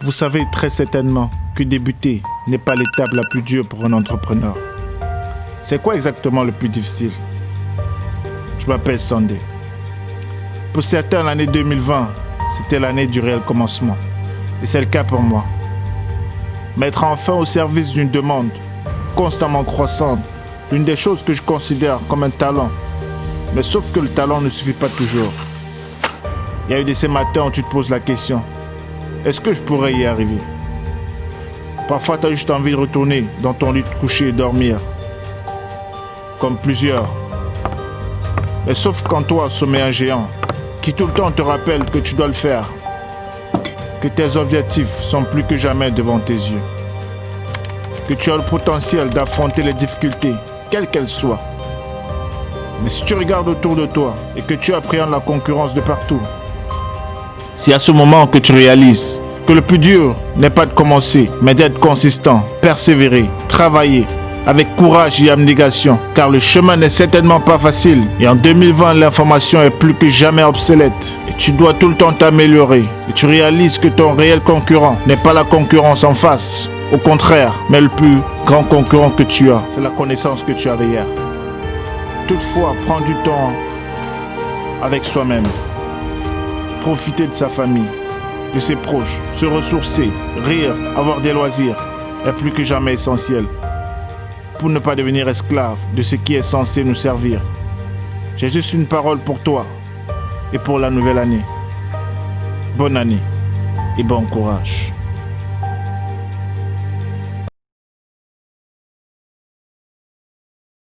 Vous savez très certainement que débuter n'est pas l'étape la plus dure pour un entrepreneur. C'est quoi exactement le plus difficile? Je m'appelle Sandé. Pour certains, l'année 2020, c'était l'année du réel commencement. Et c'est le cas pour moi. Mettre enfin au service d'une demande constamment croissante, l'une des choses que je considère comme un talent. Mais sauf que le talent ne suffit pas toujours. Il y a eu de ces matins où tu te poses la question, est-ce que je pourrais y arriver? Parfois, tu as juste envie de retourner dans ton lit de coucher et dormir. Comme plusieurs. Mais sauf qu'en toi sommeille un géant qui tout le temps te rappelle que tu dois le faire. Que tes objectifs sont plus que jamais devant tes yeux. Que tu as le potentiel d'affronter les difficultés, quelles qu'elles soient. Mais si tu regardes autour de toi et que tu appréhendes la concurrence de partout, c'est à ce moment que tu réalises que le plus dur n'est pas de commencer, mais d'être consistant, persévérer, travailler avec courage et abnégation, car le chemin n'est certainement pas facile. Et en 2020, l'information est plus que jamais obsolète. Et tu dois tout le temps t'améliorer. Et tu réalises que ton réel concurrent n'est pas la concurrence en face. Au contraire, mais le plus grand concurrent que tu as, c'est la connaissance que tu avais hier. Toutefois, prends du temps avec soi-même. Profiter de sa famille, de ses proches, se ressourcer, rire, avoir des loisirs est plus que jamais essentiel pour ne pas devenir esclave de ce qui est censé nous servir. J'ai juste une parole pour toi et pour la nouvelle année. Bonne année et bon courage.